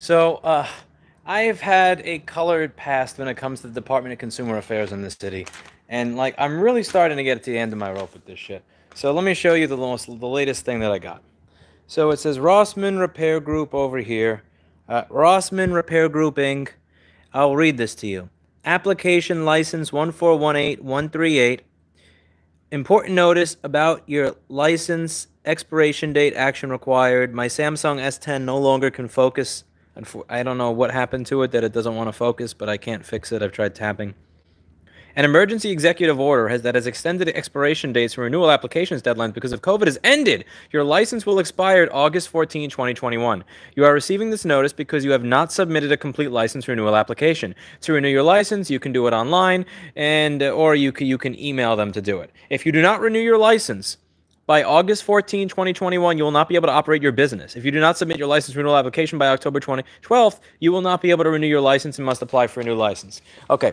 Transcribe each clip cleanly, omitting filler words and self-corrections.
I have had a colored past when it comes to the Department of Consumer Affairs in this city, and like I'm really starting to get to the end of my rope with this shit. So let me show you the latest thing that I got. So it says Rossman Repair Group over here, Rossman Repair Group Inc. I'll read this to you. Application license 1418138. Important notice about your license expiration date, action required. My Samsung S10 no longer can focus. I don't know what happened to it that it doesn't want to focus, but I can't fix it. I've tried tapping. An emergency executive order has extended expiration dates for renewal applications deadlines because of COVID has ended. Your license will expire August 14, 2021. You are receiving this notice because you have not submitted a complete license renewal application. To renew your license, you can do it online, or you can email them to do it. If you do not renew your license by August 14, 2021, you will not be able to operate your business. If you do not submit your license renewal application by October 12th, you will not be able to renew your license and must apply for a new license. Okay.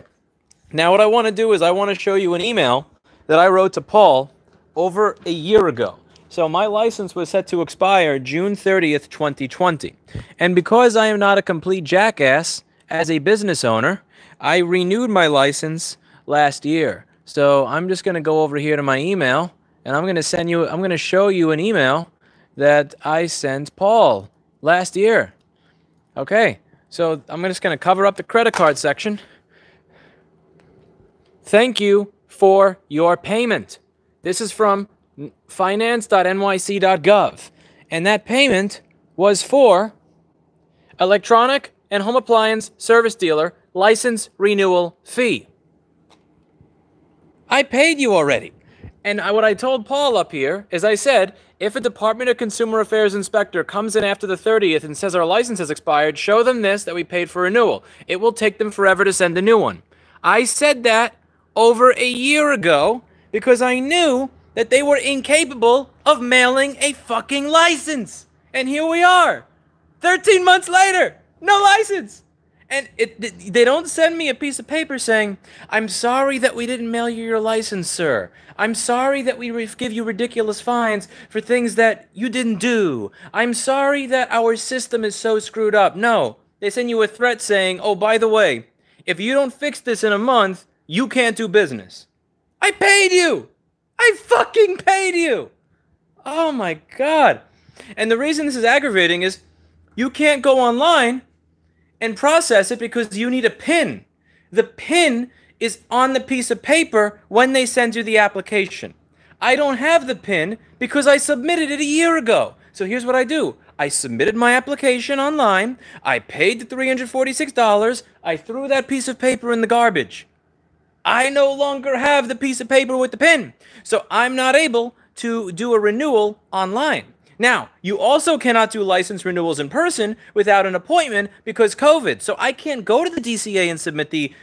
Now what I want to do is I want to show you an email that I wrote to Paul over a year ago. So my license was set to expire June 30th, 2020. And because I am not a complete jackass as a business owner, I renewed my license last year. So I'm just going to go over here to my email and I'm going to show you an email that I sent Paul last year. Okay. So I'm just going to cover up the credit card section. Thank you for your payment. This is from finance.nyc.gov. And that payment was for electronic and home appliance service dealer license renewal fee. I paid you already. And what I told Paul up here is I said, if a Department of Consumer Affairs inspector comes in after the 30th and says our license has expired, show them this, that we paid for renewal. It will take them forever to send a new one. I said that over a year ago because I knew that they were incapable of mailing a fucking license. And here we are, 13 months later, no license. And they don't send me a piece of paper saying, I'm sorry that we didn't mail you your license, sir. I'm sorry that we give you ridiculous fines for things that you didn't do. I'm sorry that our system is so screwed up. No, they send you a threat saying, oh, by the way, if you don't fix this in a month, you can't do business. I paid you! I fucking paid you! Oh my God. And the reason this is aggravating is you can't go online and process it because you need a PIN. The PIN is on the piece of paper when they send you the application. I don't have the PIN because I submitted it a year ago. So here's what I do. I submitted my application online. I paid the $346. I threw that piece of paper in the garbage. I no longer have the piece of paper with the PIN, so I'm not able to do a renewal online. Now, you also cannot do license renewals in person without an appointment because COVID, so I can't go to the DCA and submit the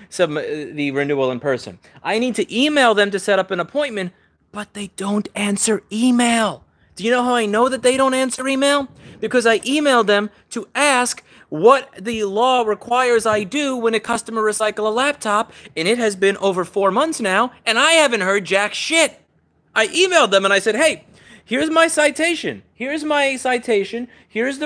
renewal in person. I need to email them to set up an appointment, but they don't answer email. Do you know how I know that they don't answer email? Because I emailed them to ask what the law requires I do when a customer recycle a laptop, and it has been over 4 months now, and I haven't heard jack shit. I emailed them and I said, hey, here's my citation. Here's the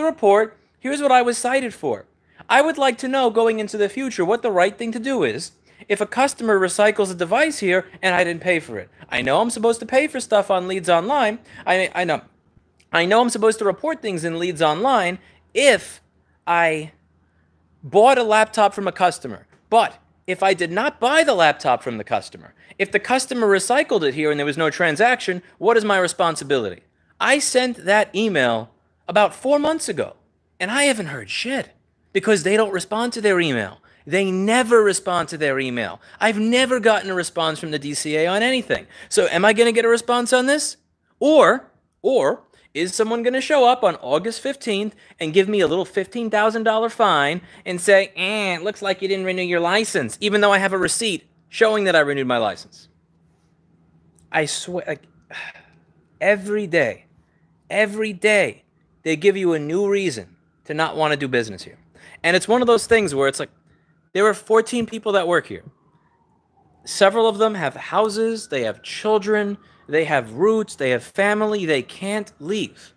report. Here's what I was cited for. I would like to know going into the future what the right thing to do is if a customer recycles a device here and I didn't pay for it. I know I'm supposed to pay for stuff on Leads Online. I know I'm supposed to report things in Leads Online if I bought a laptop from a customer. But if I did not buy the laptop from the customer, if the customer recycled it here and there was no transaction, what is my responsibility? I sent that email about 4 months ago, and I haven't heard shit because they don't respond to their email. They never respond to their email. I've never gotten a response from the DCA on anything. So am I going to get a response on this? Or is someone going to show up on August 15th and give me a little $15,000 fine and say, it looks like you didn't renew your license, even though I have a receipt showing that I renewed my license? I swear, like, every day, they give you a new reason to not want to do business here. And it's one of those things where it's like, there are 14 people that work here. Several of them have houses, they have children, they have roots, they have family, they can't leave.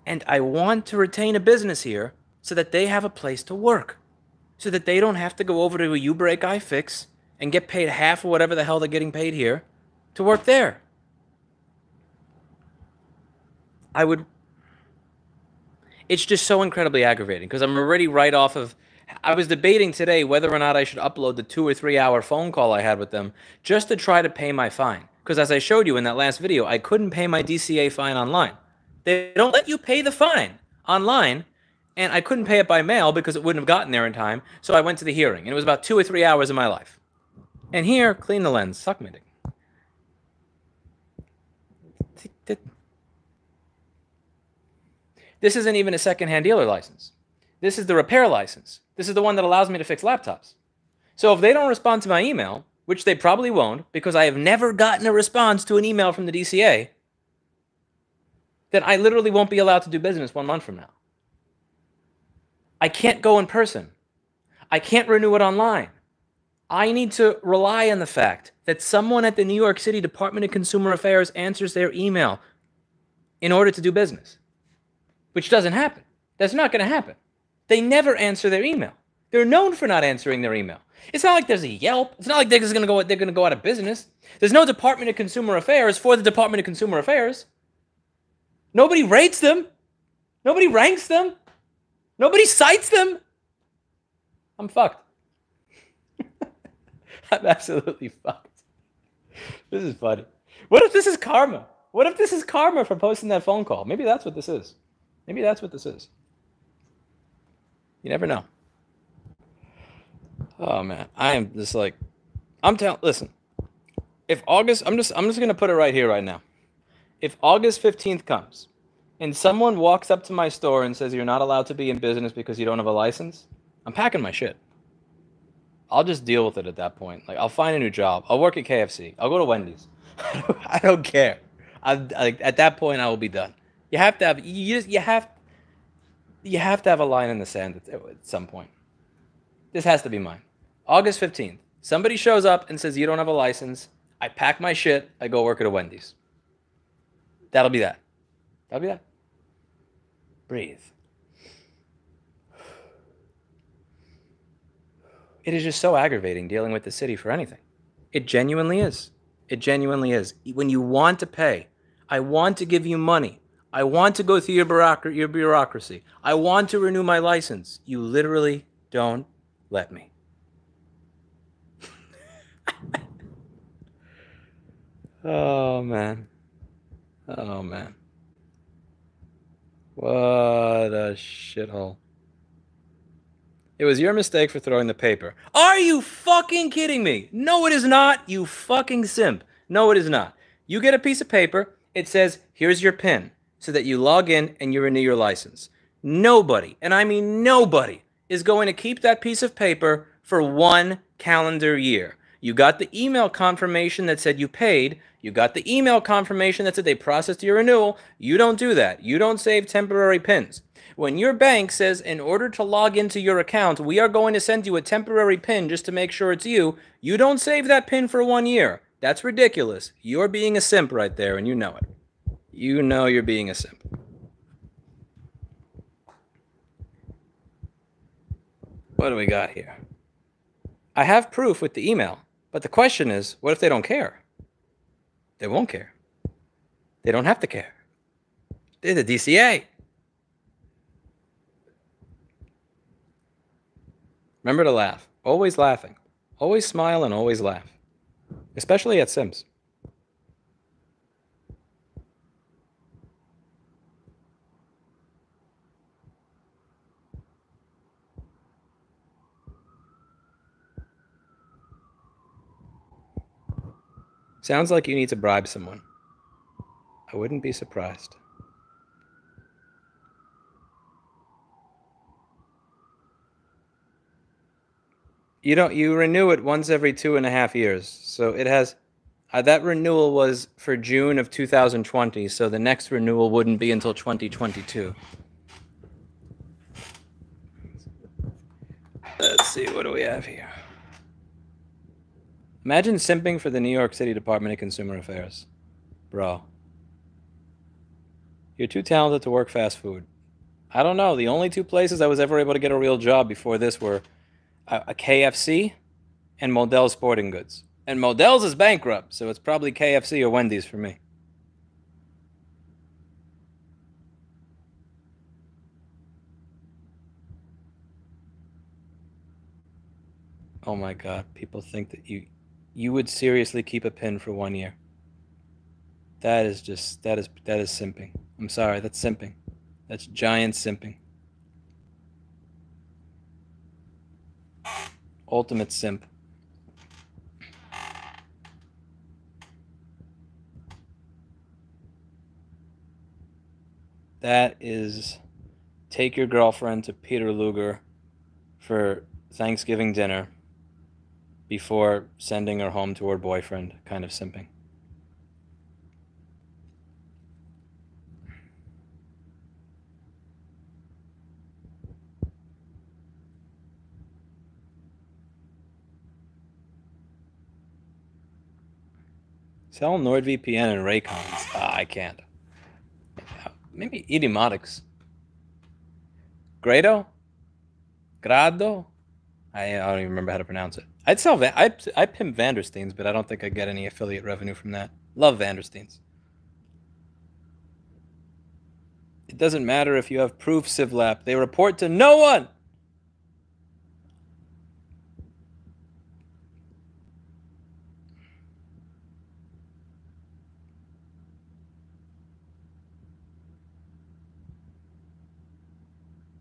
And I want to retain a business here, so that they have a place to work, so that they don't have to go over to a U-Break iFix and get paid half of whatever the hell they're getting paid here to work there. It's just so incredibly aggravating because I'm already right off of, I was debating today whether or not I should upload the 2 or 3 hour phone call I had with them just to try to pay my fine. Because as I showed you in that last video, I couldn't pay my DCA fine online. They don't let you pay the fine online, and I couldn't pay it by mail because it wouldn't have gotten there in time, so I went to the hearing, and it was about 2 or 3 hours of my life. And here, clean the lens, suck my dick. This isn't even a second-hand dealer license. This is the repair license. This is the one that allows me to fix laptops. So if they don't respond to my email, which they probably won't, because I have never gotten a response to an email from the DCA, then I literally won't be allowed to do business 1 month from now. I can't go in person. I can't renew it online. I need to rely on the fact that someone at the New York City Department of Consumer Affairs answers their email in order to do business, which doesn't happen. That's not going to happen. They never answer their email. They're known for not answering their email. It's not like there's a Yelp. It's not like they're going to go out of business. There's no Department of Consumer Affairs for the Department of Consumer Affairs. Nobody rates them. Nobody ranks them. Nobody cites them. I'm fucked. I'm absolutely fucked. This is funny. What if this is karma? What if this is karma for posting that phone call? Maybe that's what this is. Maybe that's what this is. You never know. Oh man, I am just like, listen, if August, I'm just gonna put it right here, right now. If August 15th comes and someone walks up to my store and says you're not allowed to be in business because you don't have a license, I'm packing my shit. I'll just deal with it at that point. Like, I'll find a new job. I'll work at KFC. I'll go to Wendy's. I don't care. At that point, I will be done. You have to have you have to have a line in the sand at some point. This has to be mine. August 15th. Somebody shows up and says you don't have a license. I pack my shit. I go work at a Wendy's. That'll be that. That'll be that. Breathe. It is just so aggravating dealing with the city for anything. It genuinely is. It genuinely is. When you want to pay, I want to give you money. I want to go through your bureaucracy. I want to renew my license. You literally don't let me. Oh, man. Oh, man. What a shithole. It was your mistake for throwing the paper. Are you fucking kidding me? No, it is not, you fucking simp. No, it is not. You get a piece of paper. It says, here's your PIN, so that you log in and you renew your license. Nobody, and I mean nobody, is going to keep that piece of paper for 1 calendar year. You got the email confirmation that said you paid. You got the email confirmation that said they processed your renewal. You don't do that. You don't save temporary PINs. When your bank says, in order to log into your account, we are going to send you a temporary PIN just to make sure it's you, you don't save that PIN for 1 year. That's ridiculous. You're being a simp right there, and you know it. You know you're being a simp. What do we got here? I have proof with the email, but the question is, what if they don't care? They won't care. They don't have to care. They're the DCA. Remember to laugh. Always laughing. Always smile and always laugh. Especially at Sims. Sounds like you need to bribe someone. I wouldn't be surprised. You renew it once every 2.5 years. So it has, that renewal was for June of 2020. So the next renewal wouldn't be until 2022. Let's see, what do we have here? Imagine simping for the New York City Department of Consumer Affairs. Bro. You're too talented to work fast food. I don't know. The only two places I was ever able to get a real job before this were a KFC and Modell's Sporting Goods. And Modell's is bankrupt, so it's probably KFC or Wendy's for me. Oh my God, people think that you would seriously keep a pin for 1 year. That is simping. I'm sorry, that's simping. That's giant simping. Ultimate simp. That is take your girlfriend to Peter Luger for Thanksgiving dinner before sending her home to her boyfriend kind of simping. Sell NordVPN and Raycons. I can't. Maybe idiomotics. Grado? Grado? I don't even remember how to pronounce it. I'd sell I pimp Vandersteins, but I don't think I'd get any affiliate revenue from that. Love Vandersteins. It doesn't matter if you have proof, Civlap. They report to no one!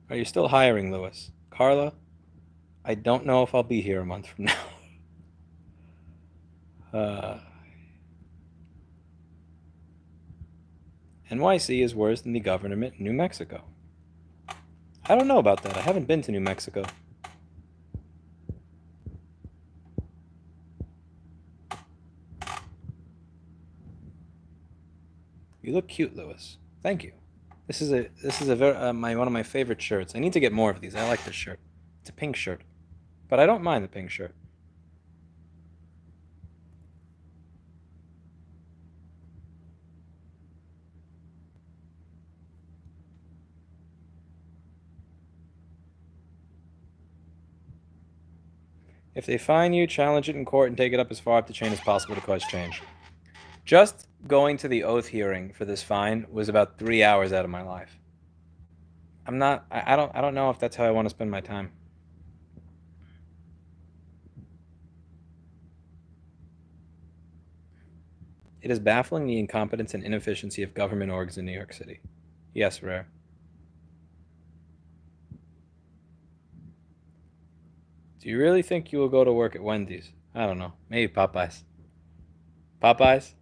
Are you still hiring, Lewis? Carla? I don't know if I'll be here a month from now. NYC is worse than the government in New Mexico. I don't know about that. I haven't been to New Mexico. You look cute, Lewis. Thank you. This is a very one of my favorite shirts. I need to get more of these. I like this shirt. It's a pink shirt, but I don't mind the pink shirt. If they fine you, challenge it in court and take it up as far up the chain as possible to cause change. Just going to the oath hearing for this fine was about 3 hours out of my life. I don't know if that's how I want to spend my time. It is baffling the incompetence and inefficiency of government orgs in New York City. Yes, Rare. Do you really think you will go to work at Wendy's? I don't know. Maybe Popeyes. Popeyes?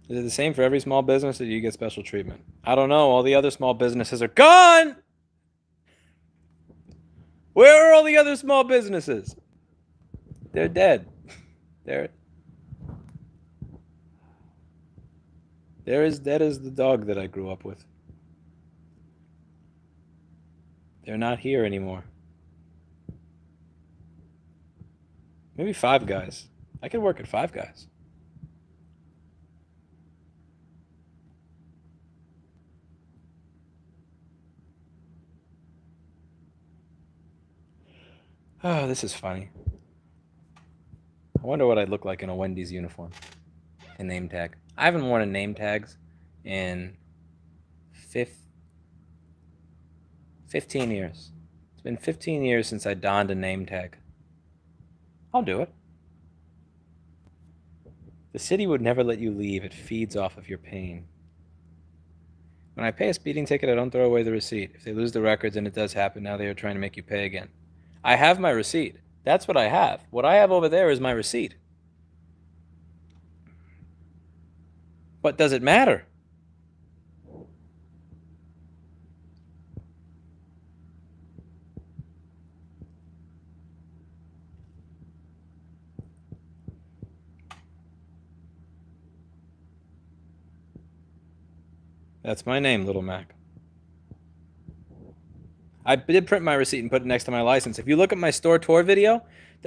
Is it the same for every small business, or do you get special treatment? I don't know. All the other small businesses are gone! Where are all the other small businesses? They're dead. That is the dog that I grew up with. They're not here anymore. Maybe Five Guys. I could work at Five Guys. Oh, this is funny. I wonder what I'd look like in a Wendy's uniform. A name tag. I haven't worn a name tags in 15 years. It's been 15 years since I donned a name tag. I'll do it. The city would never let you leave. It feeds off of your pain. When I pay a speeding ticket, I don't throw away the receipt. If they lose the records, and it does happen, now they are trying to make you pay again. I have my receipt. That's what I have. What I have over there is my receipt. But does it matter? That's my name, Little Mac. I did print my receipt and put it next to my license. If you look at my store tour video,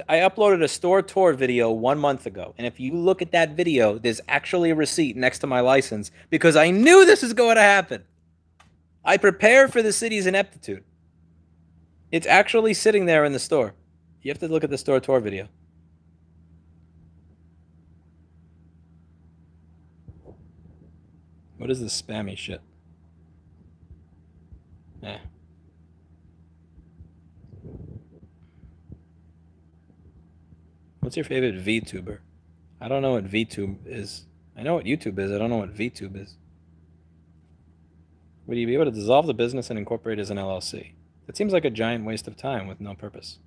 I uploaded a store tour video 1 month ago. And if you look at that video, there's actually a receipt next to my license because I knew this was going to happen. I prepare for the city's ineptitude. It's actually sitting there in the store. You have to look at the store tour video. What is this spammy shit? Eh. What's your favorite VTuber? I don't know what VTube is. I know what YouTube is. I don't know what VTube is. Would you be able to dissolve the business and incorporate as an LLC? That seems like a giant waste of time with no purpose.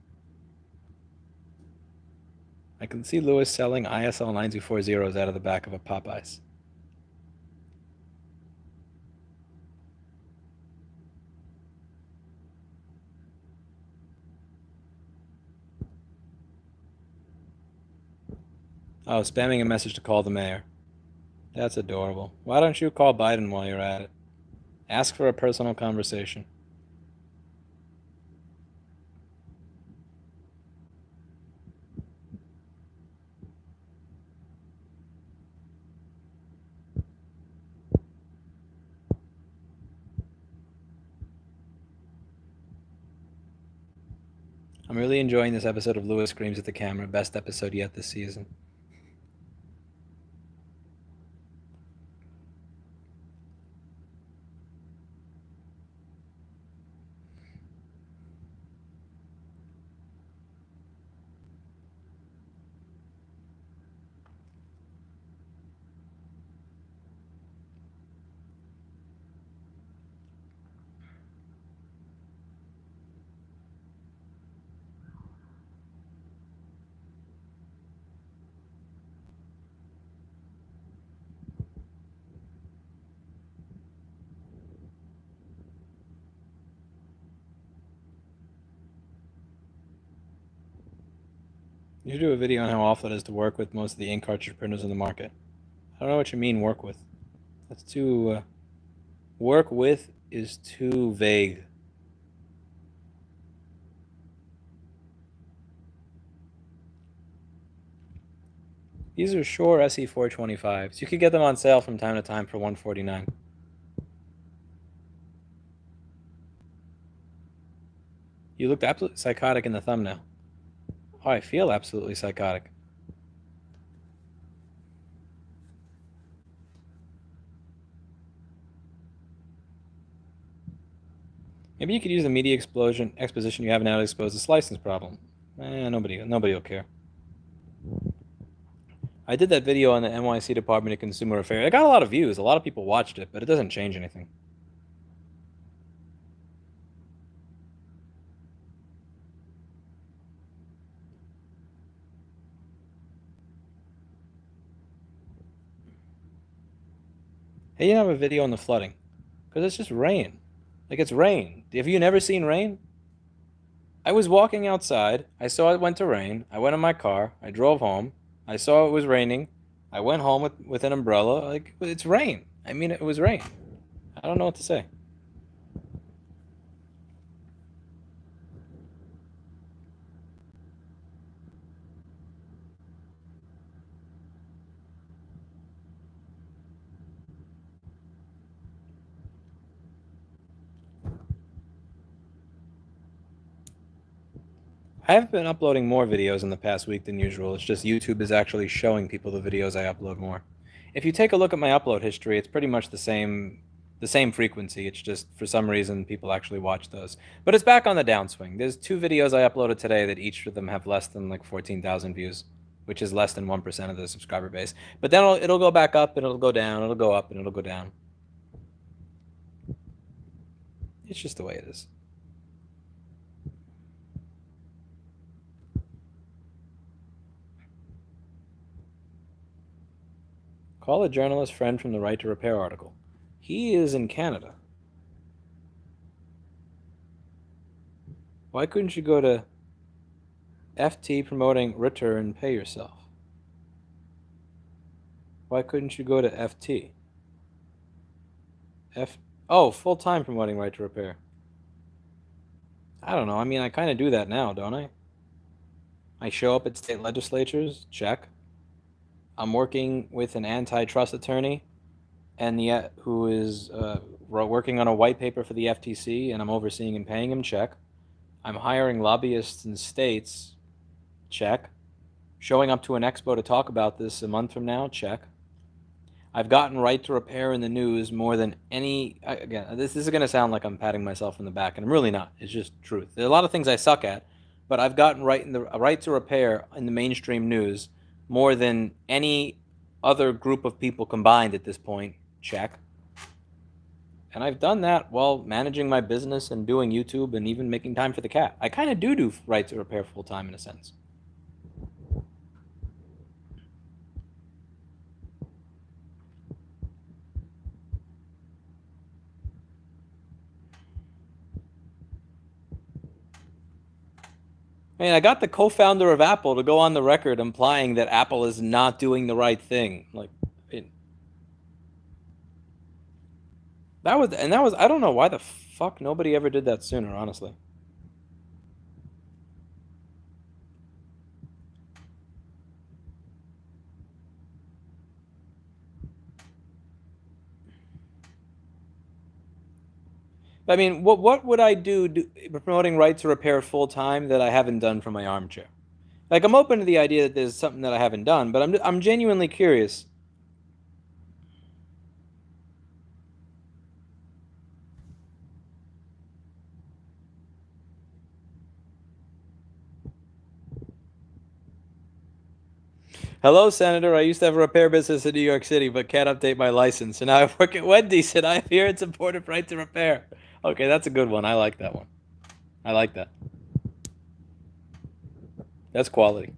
I can see Lewis selling ISL 9240s out of the back of a Popeyes. Oh, spamming a message to call the mayor. That's adorable. Why don't you call Biden while you're at it? Ask for a personal conversation. I'm really enjoying this episode of Lewis Screams at the Camera. Best episode yet this season. You should do a video on how awful it is to work with most of the ink cartridge printers in the market. I don't know what you mean, work with. That's too... work with is too vague. These are Shure SE425s. You could get them on sale from time to time for $149. You looked absolutely psychotic in the thumbnail. Oh, I feel absolutely psychotic. Maybe you could use the media exposition you have now to expose this license problem. Nobody will care. I did that video on the NYC Department of Consumer Affairs. It got a lot of views. A lot of people watched it, but it doesn't change anything. Hey, you have a video on the flooding. Because it's just rain. Like, it's rain. Have you never seen rain? I was walking outside. I saw it went to rain. I went in my car. I drove home. I saw it was raining. I went home with an umbrella. Like, it's rain. I mean, it was rain. I don't know what to say. I have been uploading more videos in the past week than usual. It's just YouTube is actually showing people the videos I upload more. If you take a look at my upload history, it's pretty much the same frequency. It's just for some reason people actually watch those. But it's back on the downswing. There's 2 videos I uploaded today that each of them have less than like 14,000 views, which is less than 1% of the subscriber base. But then it'll go back up and it'll go down, it'll go up and it'll go down. It's just the way it is. Call a journalist friend from the Right to Repair article. He is in Canada. Why couldn't you go to FT promoting Ritter and pay yourself? Why couldn't you go to FT? Oh, full-time promoting right to repair. I don't know. I mean, I kind of do that now, don't I? I show up at state legislatures, check. I'm working with an antitrust attorney, and the who is working on a white paper for the FTC, and I'm overseeing and paying him, check. I'm hiring lobbyists in states, check. Showing up to an expo to talk about this a month from now, check. I've gotten right to repair in the news more than any. Again, this is going to sound like I'm patting myself in the back, and I'm really not. It's just truth. There are a lot of things I suck at, but I've gotten right to repair in the mainstream news more than any other group of people combined at this point. Check. And I've done that while managing my business and doing YouTube and even making time for the cat. I kind of do right to repair full time in a sense. I mean, I got the co-founder of Apple to go on the record implying that Apple is not doing the right thing. Like, that was, I don't know why the fuck nobody ever did that sooner, honestly. I mean, what would I do promoting right to repair full time that I haven't done from my armchair? Like, I'm open to the idea that there's something that I haven't done, but I'm genuinely curious. Hello, Senator. I used to have a repair business in New York City, but can't update my license. And now I work at Wendy's, and I hear it's important right to repair. Okay, that's a good one. I like that one. I like that. That's quality.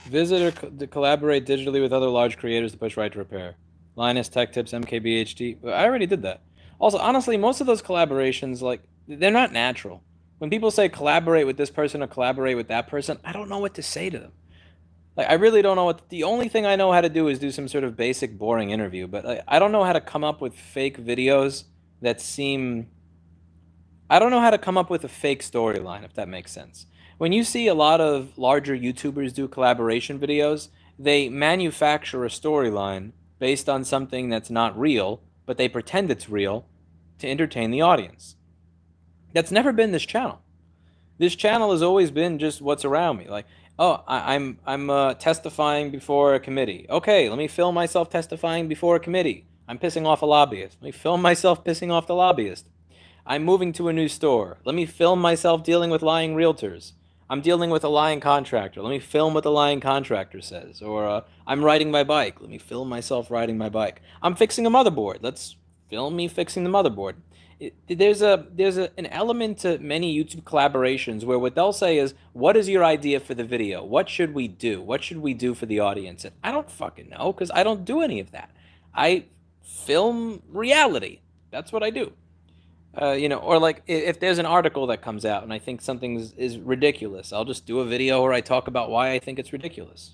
Visit or collaborate digitally with other large creators to push right to repair. Linus, Tech Tips, MKBHD. I already did that. Also, honestly, most of those collaborations, like, they're not natural. When people say collaborate with this person or collaborate with that person, I don't know what to say to them. Like, I really don't know what. The only thing I know how to do is do some sort of basic, boring interview. But like, I don't know how to come up with fake videos that seem. I don't know how to come up with a fake storyline, if that makes sense. When you see a lot of larger YouTubers do collaboration videos, they manufacture a storyline based on something that's not real, but they pretend it's real to entertain the audience. That's never been this channel. This channel has always been just what's around me. Like, oh, I'm testifying before a committee. Okay, let me film myself testifying before a committee. I'm pissing off a lobbyist. Let me film myself pissing off the lobbyist. I'm moving to a new store. Let me film myself dealing with lying realtors. I'm dealing with a lying contractor. Let me film what the lying contractor says. Or I'm riding my bike. Let me film myself riding my bike. I'm fixing a motherboard. Let's film me fixing the motherboard. There's an element to many YouTube collaborations where what they'll say is, what is your idea for the video? What should we do? What should we do for the audience? And I don't fucking know, because I don't do any of that. I film reality. That's what I do. Or like if there's an article that comes out and I think something is ridiculous, I'll just do a video where I talk about why I think it's ridiculous.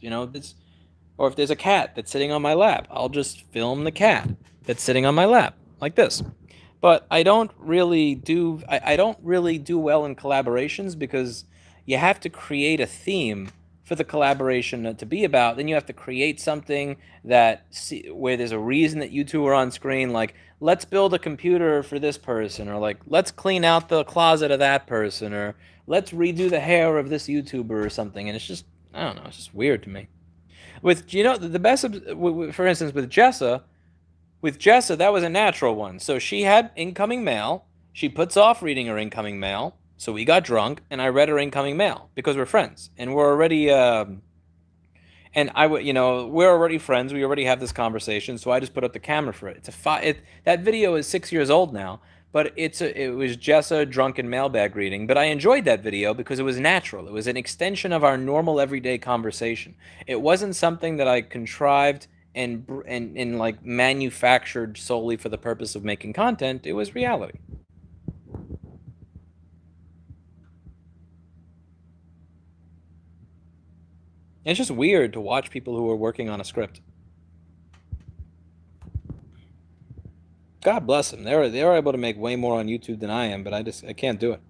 Or if there's a cat that's sitting on my lap, I'll just film the cat that's sitting on my lap like this. But I don't really do well in collaborations because you have to create a theme for the collaboration to be about. Then you have to create something where there's a reason that you two are on screen, like, let's build a computer for this person, or like, let's clean out the closet of that person, or let's redo the hair of this YouTuber or something. And it's just, I don't know, it's just weird to me. The best, for instance, with Jessa, that was a natural one. So she had incoming mail. She puts off reading her incoming mail. So we got drunk, and I read her incoming mail because we're friends, and we're already. And And I would, we're already friends. We already have this conversation, so I just put up the camera for it. That video is 6 years old now, but it was just a drunken mailbag reading. But I enjoyed that video because it was natural. It was an extension of our normal everyday conversation. It wasn't something that I contrived and like manufactured solely for the purpose of making content. It was reality. It's just weird to watch people who are working on a script. God bless them. They're able to make way more on YouTube than I am, but I can't do it.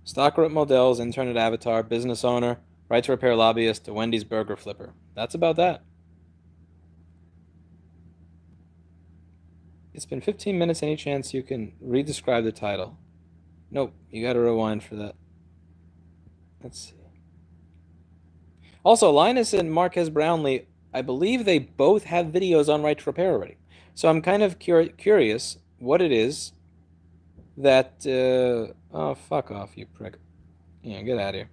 Stocker at Modell's, internet avatar, business owner, right to repair lobbyist, to Wendy's burger flipper. That's about that. It's been 15 minutes. Any chance you can re-describe the title? Nope, you gotta rewind for that. Let's see. Also, Linus and Marquez Brownlee, I believe they both have videos on Right to Repair already. So I'm kind of curious what it is that... oh, fuck off, you prick. Yeah, get out of here.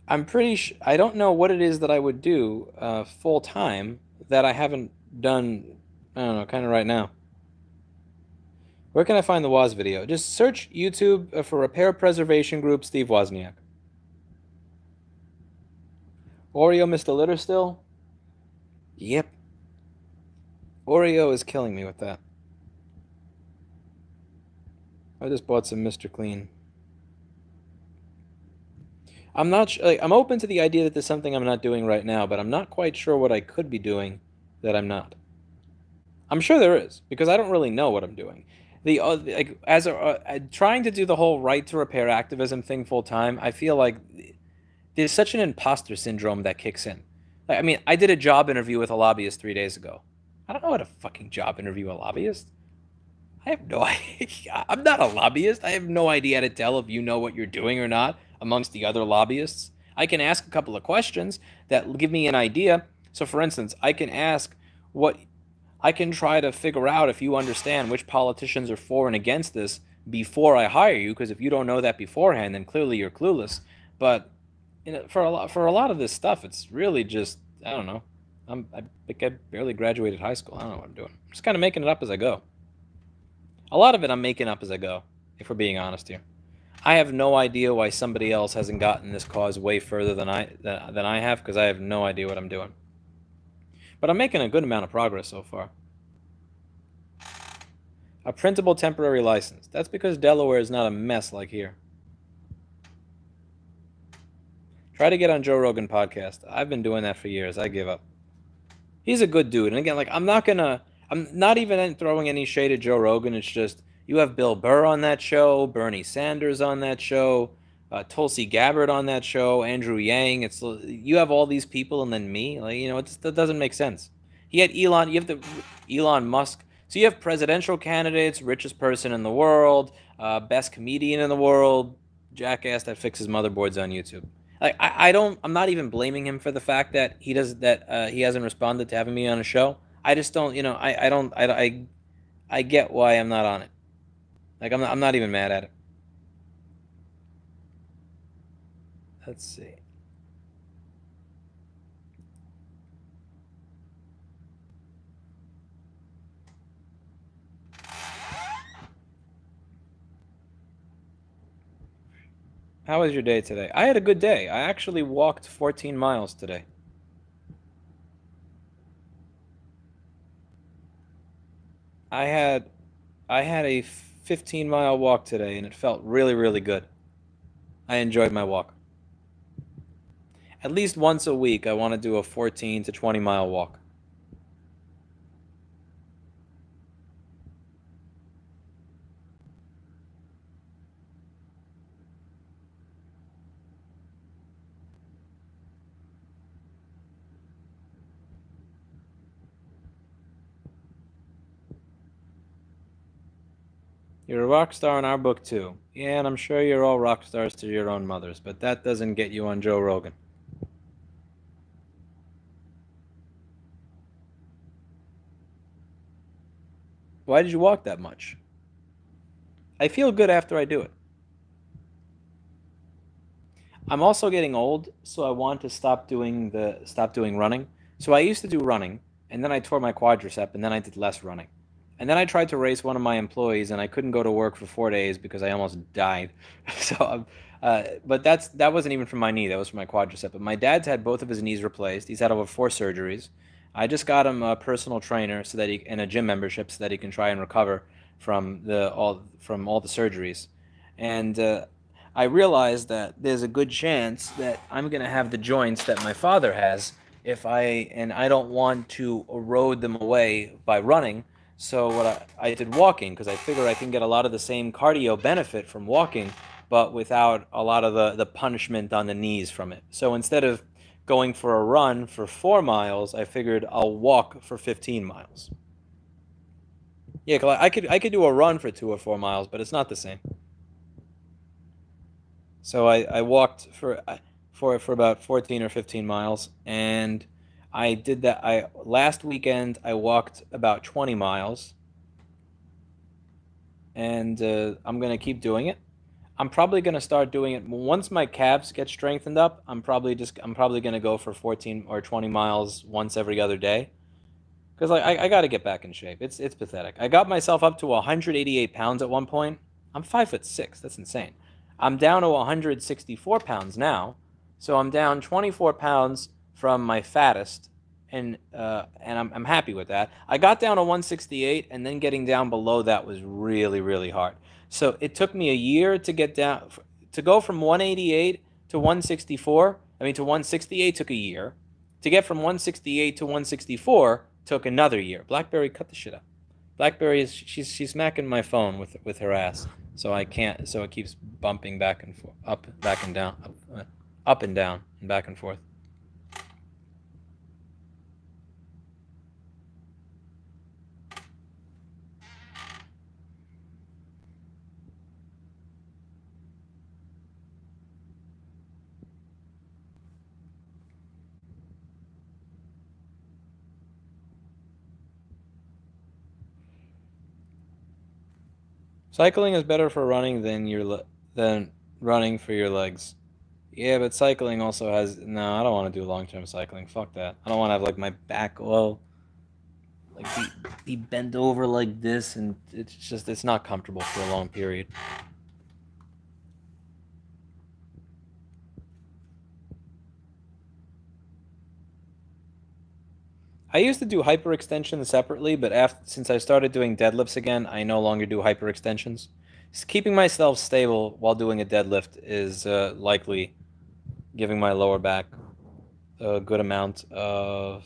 I'm pretty I don't know what it is that I would do full-time that I haven't done, I don't know, kind of right now. Where can I find the Woz video? Just search YouTube for Repair Preservation Group Steve Wozniak. Oreo Mr. Litter still? Yep. Oreo is killing me with that. I just bought some Mr. Clean. I'm not I'm open to the idea that there's something I'm not doing right now, but I'm not quite sure what I could be doing that I'm not. I'm sure there is, because I don't really know what I'm doing. Trying to do the whole right to repair activism thing full time, I feel like there's such an imposter syndrome that kicks in. I mean, I did a job interview with a lobbyist 3 days ago. I don't know how to fucking job interview a lobbyist. I have no idea. I'm not a lobbyist. I have no idea how to tell if you know what you're doing or not amongst the other lobbyists. I can ask a couple of questions that give me an idea. So, for instance, I can try to figure out if you understand which politicians are for and against this before I hire you, because if you don't know that beforehand, then clearly you're clueless. But for a lot of this stuff, it's really just, I don't know. I think I barely graduated high school. I don't know what I'm doing. I'm just kind of making it up as I go. A lot of it I'm making up as I go, if we're being honest here. I have no idea why somebody else hasn't gotten this cause way further than I have, because I have no idea what I'm doing. But I'm making a good amount of progress so far. A printable temporary license. That's because Delaware is not a mess like here. Try to get on Joe Rogan podcast. I've been doing that for years. I give up. He's a good dude. And again, like, I'm not even throwing any shade at Joe Rogan. It's just, you have Bill Burr on that show, Bernie Sanders on that show, Tulsi Gabbard on that show, Andrew Yang. You have all these people and then me. Like, that doesn't make sense. He had Elon. You have Elon Musk. So you have presidential candidates, richest person in the world, best comedian in the world, jackass that fixes motherboards on YouTube. Like, I'm not even blaming him for the fact that he hasn't responded to having me on a show. I just don't, I get why I'm not on it. Like, I'm not even mad at it. Let's see. How was your day today? I had a good day. I actually walked 14 miles today. I had a 15-mile walk today, and it felt really, really good. I enjoyed my walk. At least once a week, I want to do a 14 to 20-mile walk. You're a rock star in our book, too. Yeah, and I'm sure you're all rock stars to your own mothers, but that doesn't get you on Joe Rogan. Why did you walk that much? I feel good after I do it. I'm also getting old, so I want to stop doing running. So I used to do running, and then I tore my quadricep, and then I did less running. And then I tried to race one of my employees, and I couldn't go to work for 4 days because I almost died. So, but that wasn't even from my knee; that was from my quadricep. But my dad's had both of his knees replaced. He's had over 4 surgeries. I just got him a personal trainer so that he and a gym membership so that he can try and recover from all the surgeries. And I realized that there's a good chance that I'm gonna have the joints that my father has if I don't want to erode them away by running. So I did walking because I figure I can get a lot of the same cardio benefit from walking, but without a lot of the punishment on the knees from it. So instead of going for a run for 4 miles, I figured I'll walk for 15 miles. Yeah, 'cause I could do a run for 2 or 4 miles, but it's not the same. So I walked for about 14 or 15 miles, and I did that. I last weekend I walked about 20 miles, and I'm gonna keep doing it. I'm probably gonna start doing it once my calves get strengthened up. I'm probably gonna go for 14 or 20 miles once every other day, because like I got to get back in shape. It's pathetic. I got myself up to 188 pounds at one point. I'm 5'6". That's insane. I'm down to 164 pounds now, so I'm down 24 pounds from my fattest, and I'm happy with that. I got down to 168, and then getting down below that was really really hard. So it took me a year to get down to go from 188 to 164. I mean to 168 took a year. To get from 168 to 164 took another year. BlackBerry, cut the shit up. BlackBerry is she's smacking my phone with her ass, so I can't. So it keeps bumping back and forth, up, back and down, up and down, and back and forth. Cycling is better for running than running for your legs. Yeah, but cycling also has no. I don't want to do long-term cycling. Fuck that. I don't want to have like my back low, like be bent over like this, and it's not comfortable for a long period. I used to do hyperextensions separately, but since I started doing deadlifts again, I no longer do hyperextensions. Just keeping myself stable while doing a deadlift is likely giving my lower back a good amount of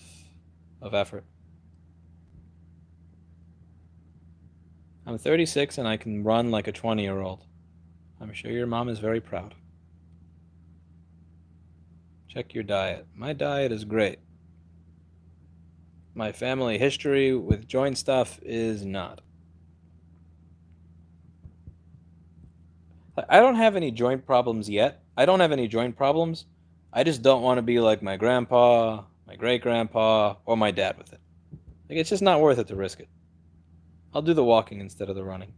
effort. I'm 36 and I can run like a 20-year-old. I'm sure your mom is very proud. Check your diet. My diet is great. My family history with joint stuff is not. I don't have any joint problems yet. I don't have any joint problems. I just don't want to be like my grandpa, my great grandpa, or my dad with it. Like it's just not worth it to risk it. I'll do the walking instead of the running.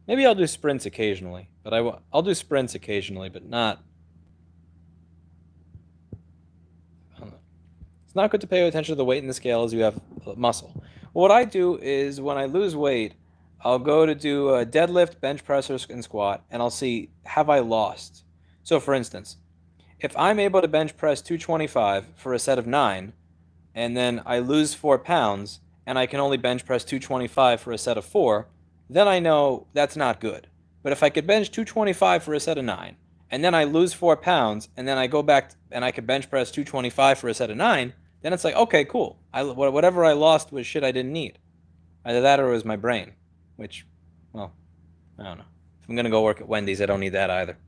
Maybe I'll do sprints occasionally, but I'll do sprints occasionally, but not. I don't know. It's not good to pay attention to the weight in the scale as you have muscle. What I do is when I lose weight, I'll go to do a deadlift, bench press, and squat, and I'll see, have I lost? So for instance, if I'm able to bench press 225 for a set of 9, and then I lose 4 pounds, and I can only bench press 225 for a set of 4, then I know that's not good. But if I could bench 225 for a set of 9, and then I lose 4 pounds, and then I go back and I could bench press 225 for a set of 9, then it's like, okay, cool. Whatever I lost was shit I didn't need. Either that or it was my brain, which, well, I don't know. If I'm going to go work at Wendy's, I don't need that either.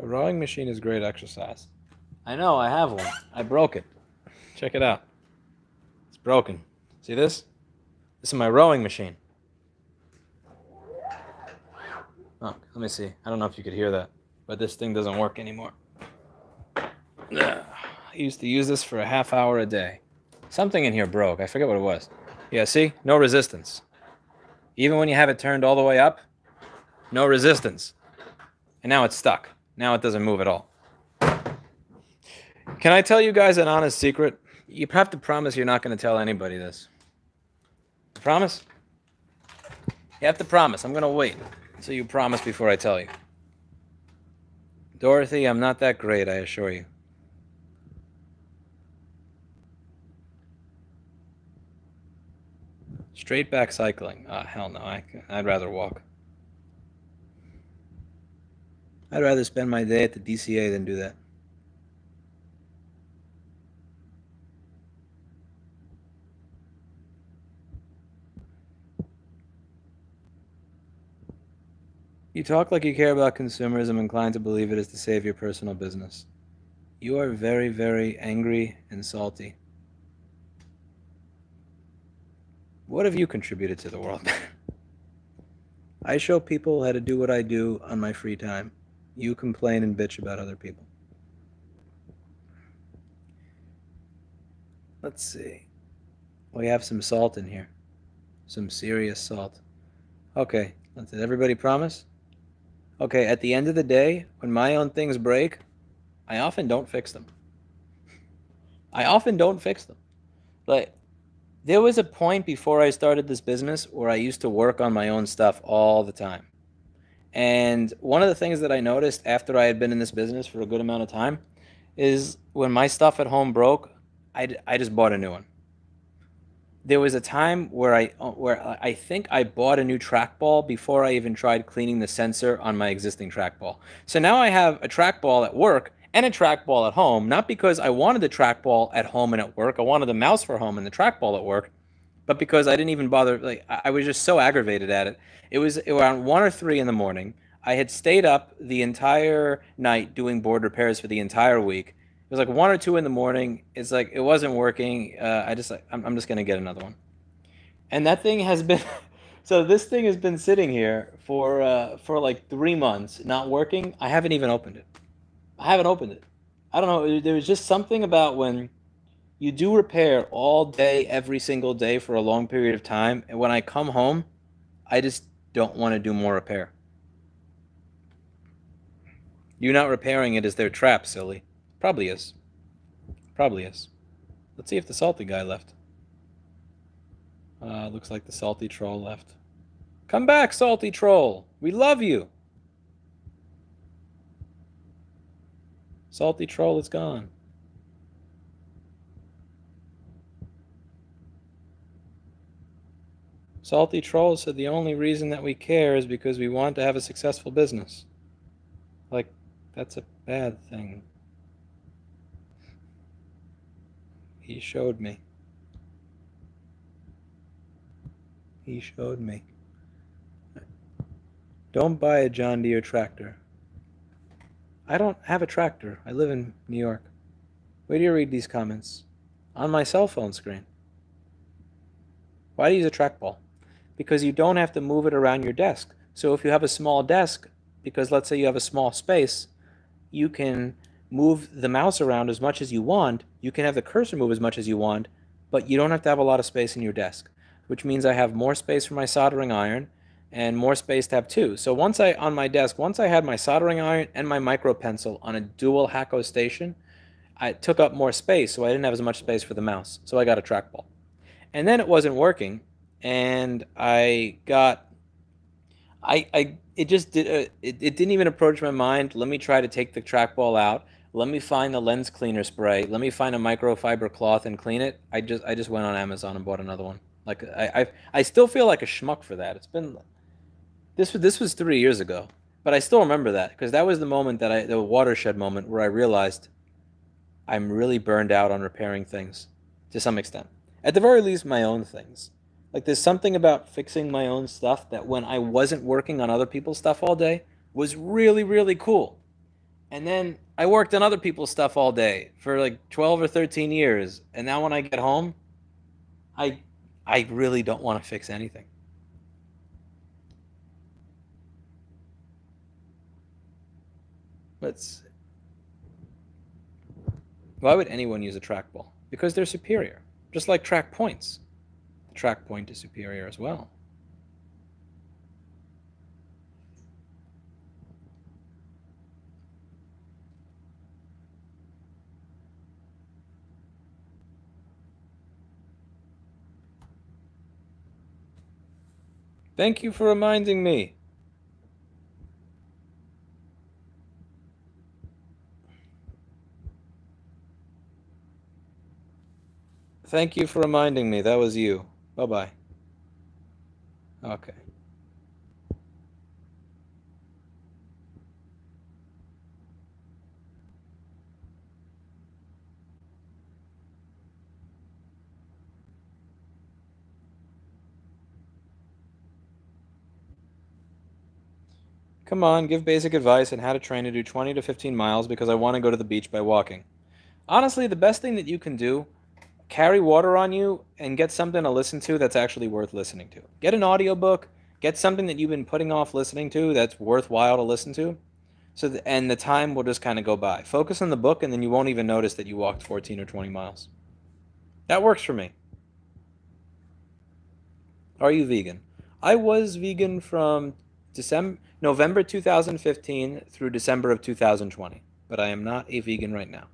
A rowing machine is great exercise. I know, I have one. I broke it. Check it out. It's broken. See this? This is my rowing machine. Oh, let me see. I don't know if you could hear that, but this thing doesn't work anymore. I used to use this for a half hour a day. Something in here broke. I forget what it was. Yeah, see? No resistance. Even when you have it turned all the way up, no resistance. And now it's stuck. Now it doesn't move at all. Can I tell you guys an honest secret? You have to promise you're not going to tell anybody this. Promise? You have to promise. I'm going to wait until you promise before I tell you. Dorothy, I'm not that great, I assure you. Straight back cycling. Ah, hell no. I'd rather walk. I'd rather spend my day at the DCA than do that. You talk like you care about consumers. I'm inclined to believe it is to save your personal business. You are very, very angry and salty. What have you contributed to the world? I show people how to do what I do on my free time. You complain and bitch about other people. Let's see. We have some salt in here. Some serious salt. Okay, did everybody promise? Okay, at the end of the day, when my own things break, I often don't fix them. I often don't fix them. Like, there was a point before I started this business where I used to work on my own stuff all the time. And one of the things that I noticed after I had been in this business for a good amount of time is when my stuff at home broke, I just bought a new one. There was a time where I think I bought a new trackball before I even tried cleaning the sensor on my existing trackball. So now I have a trackball at work and a trackball at home, not because I wanted the trackball at home and at work. I wanted the mouse for home and the trackball at work, but because I didn't even bother. Like, I was just so aggravated at it. It was around 1 or 3 in the morning. I had stayed up the entire night doing board repairs for the entire week. It was like 1 or 2 in the morning. It's like it wasn't working. I'm just gonna get another one. And that thing has been, so this thing has been sitting here for like 3 months, not working. I haven't even opened it. I haven't opened it. I don't know. There was just something about when you do repair all day, every single day for a long period of time, and when I come home, I just don't want to do more repair. You not repairing it is their trap, silly. Probably is. Probably is. Let's see if the salty guy left. Looks like the salty troll left. Come back, salty troll. We love you. Salty troll is gone. Salty troll said the only reason that we care is because we want to have a successful business. Like, that's a bad thing. He showed me. He showed me. Don't buy a John Deere tractor. I don't have a tractor. I live in New York. Where do you read these comments? On my cell phone screen. Why do you use a trackball? Because you don't have to move it around your desk. So if you have a small desk, because let's say you have a small space, you can move the mouse around as much as you want. You can have the cursor move as much as you want, but you don't have to have a lot of space in your desk, which means I have more space for my soldering iron and more space to have two. So on my desk, once I had my soldering iron and my micro pencil on a dual HAKKO station, I took up more space, so I didn't have as much space for the mouse. So I got a trackball. And then it wasn't working, and it didn't even approach my mind. Let me try to take the trackball out. Let me find the lens cleaner spray. Let me find a microfiber cloth and clean it. I just went on Amazon and bought another one. Like I still feel like a schmuck for that. It's been this was 3 years ago, but I still remember that because that was the moment the watershed moment where I realized I'm really burned out on repairing things to some extent. At the very least, my own things. Like, there's something about fixing my own stuff that when I wasn't working on other people's stuff all day was really, really cool. And then I worked on other people's stuff all day for like 12 or 13 years. And now when I get home, I really don't want to fix anything. Why would anyone use a trackball? Because they're superior. Just like track points. The track point is superior as well. Thank you for reminding me. Thank you for reminding me. That was you. Bye-bye. Okay. Come on, give basic advice on how to train to do 20 to 15 miles because I want to go to the beach by walking. Honestly, the best thing that you can do, carry water on you and get something to listen to that's actually worth listening to. Get an audiobook, get something that you've been putting off listening to that's worthwhile to listen to. And the time will just kind of go by. Focus on the book and then you won't even notice that you walked 14 or 20 miles. That works for me. Are you vegan? I was vegan from November 2015 through December of 2020, but I am not a vegan right now.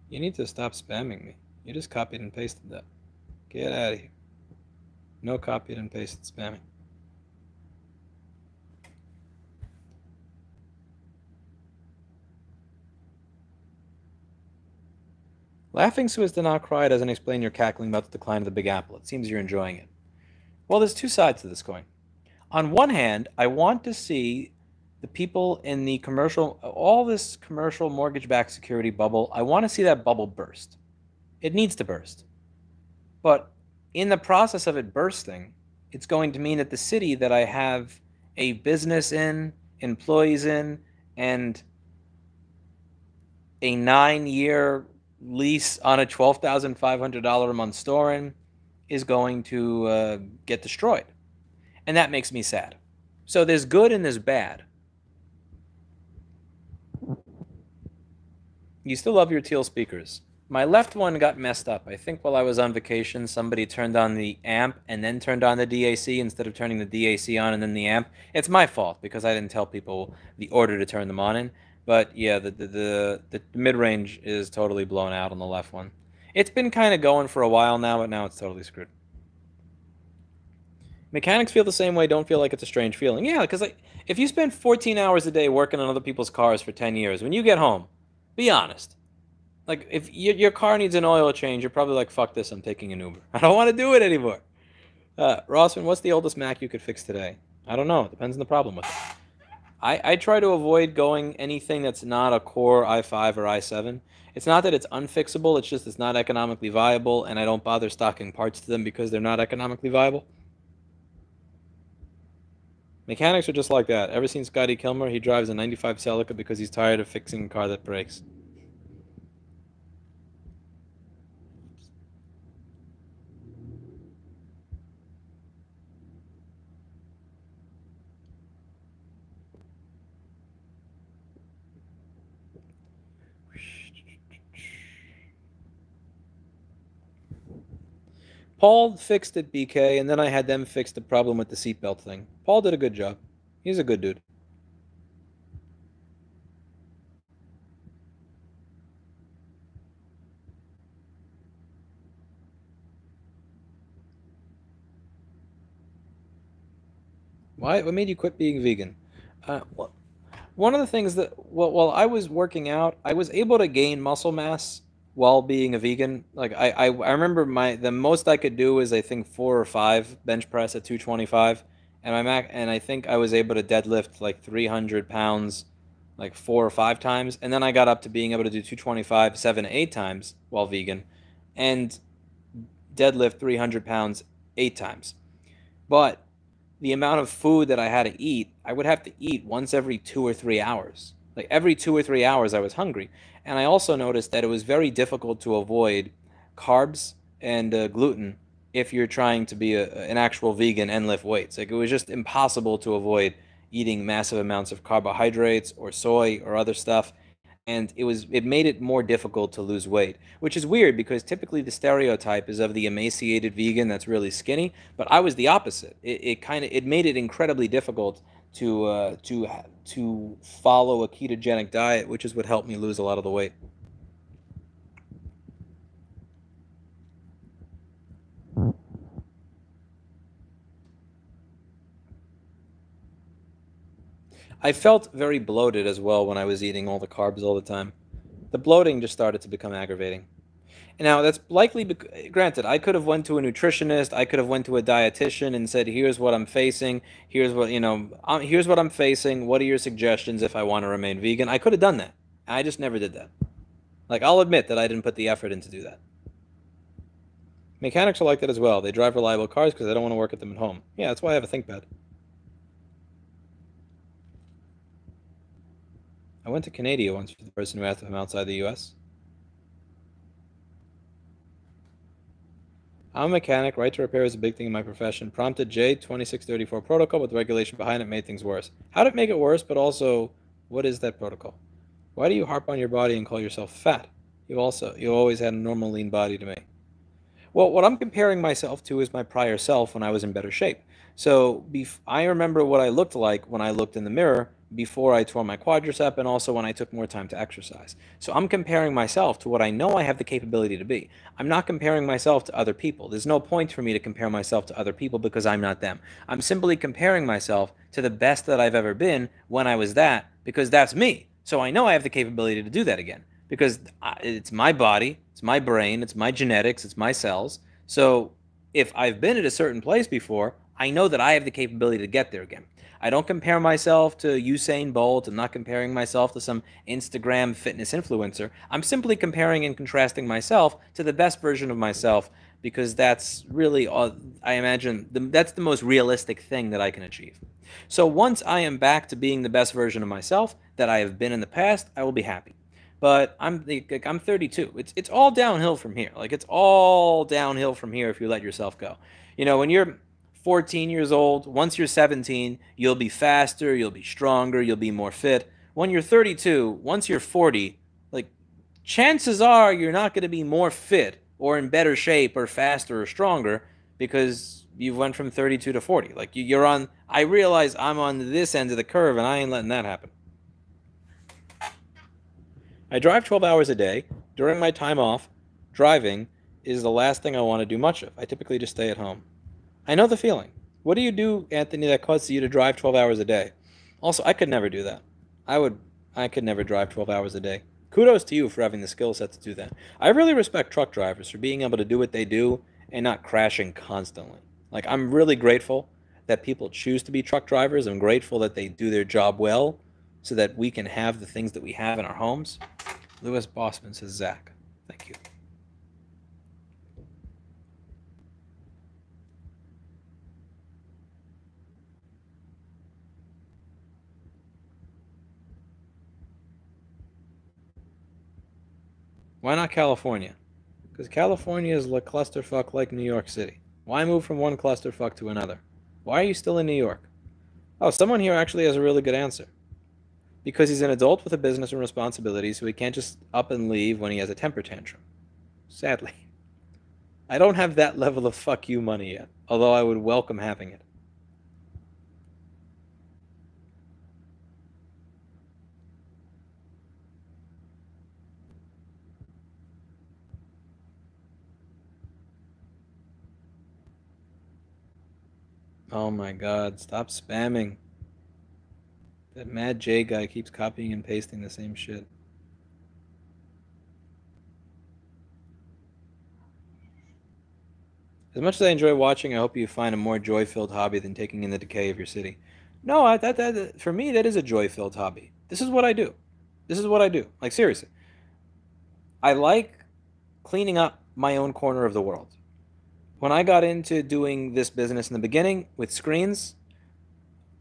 You need to stop spamming me. You just copied and pasted that. Get out of here. No copied and pasted spamming. Laughing so as to not cry doesn't explain your cackling about the decline of the Big Apple. It seems you're enjoying it. Well, there's two sides to this coin. On one hand, I want to see the people in the commercial, all this commercial mortgage-backed security bubble, I want to see that bubble burst. It needs to burst. But in the process of it bursting, it's going to mean that the city that I have a business in, employees in, and a 9-year lease on a $12,500 a month store in is going to get destroyed. And that makes me sad. So there's good and there's bad. You still love your teal speakers. My left one got messed up. I think while I was on vacation, somebody turned on the amp and then turned on the DAC instead of turning the DAC on and then the amp. It's my fault because I didn't tell people the order to turn them on in. But yeah, the mid-range is totally blown out on the left one. It's been kind of going for a while now, but now it's totally screwed. Mechanics feel the same way, don't feel like it's a strange feeling. Yeah, because like, if you spend 14 hours a day working on other people's cars for 10 years, when you get home, be honest. Like, if your car needs an oil change, you're probably like, fuck this, I'm taking an Uber. I don't want to do it anymore. Rossman, what's the oldest Mac you could fix today? I don't know. It depends on the problem with it. I try to avoid going anything that's not a Core i5 or i7. It's not that it's unfixable, it's just it's not economically viable, and I don't bother stocking parts to them because they're not economically viable. Mechanics are just like that. Ever seen Scotty Kilmer? He drives a 95 Celica because he's tired of fixing a car that breaks. Paul fixed it, BK, and then I had them fix the problem with the seatbelt thing. Paul did a good job. He's a good dude. Why? What made you quit being vegan? Well, one of the things that, well, while I was working out, I was able to gain muscle mass while being a vegan. Like I remember the most I could do was I think 4 or 5 bench press at 225, and I think I was able to deadlift like 300 pounds like 4 or 5 times, and then I got up to being able to do 225 7 to 8 times while vegan, and deadlift 300 pounds 8 times. But the amount of food that I had to eat, I would have to eat once every 2 or 3 hours. Like every 2 or 3 hours, I was hungry. And I also noticed that it was very difficult to avoid carbs and gluten if you're trying to be an actual vegan and lift weights. Like it was just impossible to avoid eating massive amounts of carbohydrates or soy or other stuff, and it made it more difficult to lose weight, which is weird because typically the stereotype is of the emaciated vegan that's really skinny, but I was the opposite. It made it incredibly difficult to follow a ketogenic diet, which is what helped me lose a lot of the weight. I felt very bloated as well when I was eating all the carbs all the time. The bloating just started to become aggravating. And now that's likely, granted, I could have went to a nutritionist, I could have went to a dietitian and said, here's what I'm facing, here's what, here's what I'm facing, what are your suggestions if I want to remain vegan? I could have done that. I just never did that. Like, I'll admit that I didn't put the effort in to do that. Mechanics are like that as well. They drive reliable cars because they don't want to work at them at home. Yeah, that's why I have a ThinkPad. I went to Canada once for the person who asked if I'm outside the US. I'm a mechanic. Right to repair is a big thing in my profession. Prompted J2634 protocol, but the regulation behind it made things worse. How did it make it worse, but also, what is that protocol? Why do you harp on your body and call yourself fat? You always had a normal lean body to me. Well, what I'm comparing myself to is my prior self when I was in better shape. So I remember what I looked like when I looked in the mirror before I tore my quadricep and also when I took more time to exercise. So I'm comparing myself to what I know I have the capability to be. I'm not comparing myself to other people. There's no point for me to compare myself to other people because I'm not them. I'm simply comparing myself to the best that I've ever been when I was that because that's me. So I know I have the capability to do that again because it's my body, it's my brain, it's my genetics, it's my cells. So if I've been at a certain place before, I know that I have the capability to get there again. I don't compare myself to Usain Bolt. I'm not comparing myself to some Instagram fitness influencer. I'm simply comparing and contrasting myself to the best version of myself because that's really, I imagine, that's the most realistic thing that I can achieve. So once I am back to being the best version of myself that I have been in the past, I will be happy. But I'm 32. It's all downhill from here. Like it's all downhill from here if you let yourself go. When you're 14 years old, once you're 17, you'll be faster, you'll be stronger, you'll be more fit. When you're 32, once you're 40, like chances are you're not going to be more fit or in better shape or faster or stronger because you went from 32 to 40. Like you're on, I realize I'm on this end of the curve and I ain't letting that happen. I drive 12 hours a day. During my time off, driving is the last thing I want to do much of. I typically just stay at home. I know the feeling. What do you do, Anthony, that causes you to drive 12 hours a day? Also, I could never do that. I could never drive 12 hours a day. Kudos to you for having the skill set to do that. I really respect truck drivers for being able to do what they do and not crashing constantly. Like, I'm really grateful that people choose to be truck drivers. I'm grateful that they do their job well so that we can have the things that we have in our homes. Lewis Bossman says, Zach. Thank you. Why not California? Because California is a clusterfuck like New York City. Why move from one clusterfuck to another? Why are you still in New York? Oh, someone here actually has a really good answer. Because he's an adult with a business and responsibility, so he can't just up and leave when he has a temper tantrum. Sadly. I don't have that level of fuck you money yet, although I would welcome having it. Oh my god, stop spamming. That Mad J guy keeps copying and pasting the same shit. As much as I enjoy watching, I hope you find a more joy-filled hobby than taking in the decay of your city. No, for me, that is a joy-filled hobby. This is what I do. This is what I do. Like, seriously. I like cleaning up my own corner of the world. When I got into doing this business in the beginning with screens,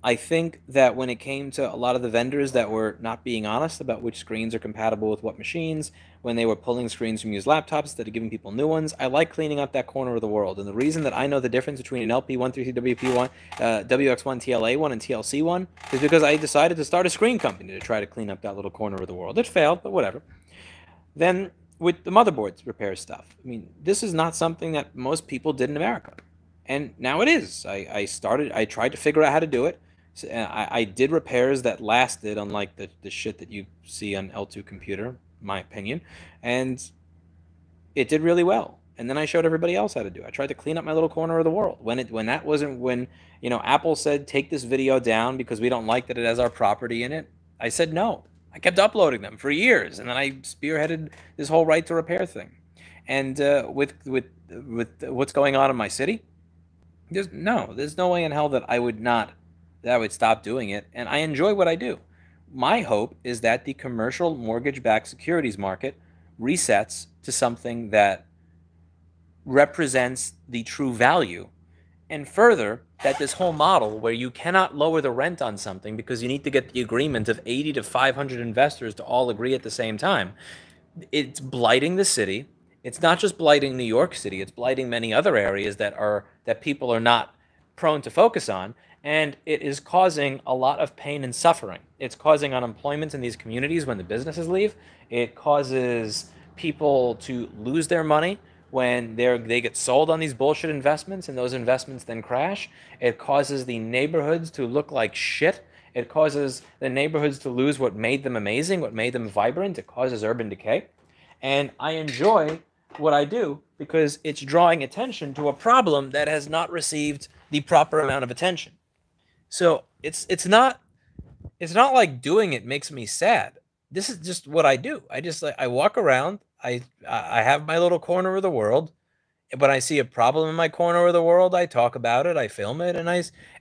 I think that when it came to a lot of the vendors that were not being honest about which screens are compatible with what machines, when they were pulling screens from used laptops instead of giving people new ones, I like cleaning up that corner of the world. And the reason that I know the difference between an LP133 WP1, WX1 TLA1, and TLC1 is because I decided to start a screen company to try to clean up that little corner of the world. It failed, but whatever. Then with the motherboards repair stuff, I mean, this is not something that most people did in America. And now it is. I tried to figure out how to do it. So, I did repairs that lasted, unlike the shit that you see on L2 computer, my opinion. And it did really well. And then I showed everybody else how to do it. I tried to clean up my little corner of the world. When Apple said take this video down because we don't like that it has our property in it, I said no. I kept uploading them for years, and then I spearheaded this whole right to repair thing. And with what's going on in my city, there's no way in hell that I would stop doing it. And I enjoy what I do. My hope is that the commercial mortgage-backed securities market resets to something that represents the true value. And further, that this whole model where you cannot lower the rent on something because you need to get the agreement of 80 to 500 investors to all agree at the same time, it's blighting the city. It's not just blighting New York City, it's blighting many other areas that people are not prone to focus on, and it is causing a lot of pain and suffering. It's causing unemployment in these communities when the businesses leave. It causes people to lose their money when they get sold on these bullshit investments, and those investments then crash. It causes the neighborhoods to look like shit. It causes the neighborhoods to lose what made them amazing, what made them vibrant. It causes urban decay. And I enjoy what I do because it's drawing attention to a problem that has not received the proper amount of attention. So it's not like doing it makes me sad. This is just what I do. I walk around. I have my little corner of the world. When I see a problem in my corner of the world, I talk about it. I film it, and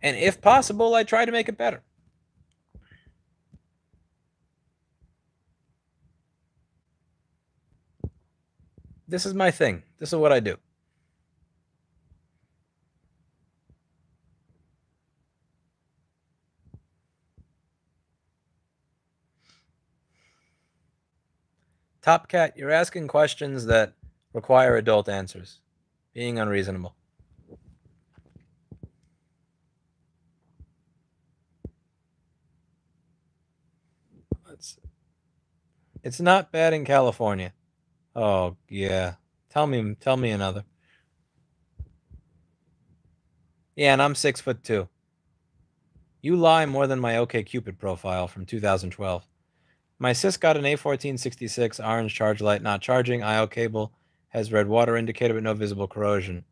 if possible, I try to make it better. This is my thing. This is what I do. Top Cat, you're asking questions that require adult answers. Being unreasonable. It's not bad in California. Oh yeah. Tell me another. Yeah, and I'm 6'2". You lie more than my OkCupid profile from 2012. My sis got an A1466 orange charge light not charging. IO cable has red water indicator but no visible corrosion.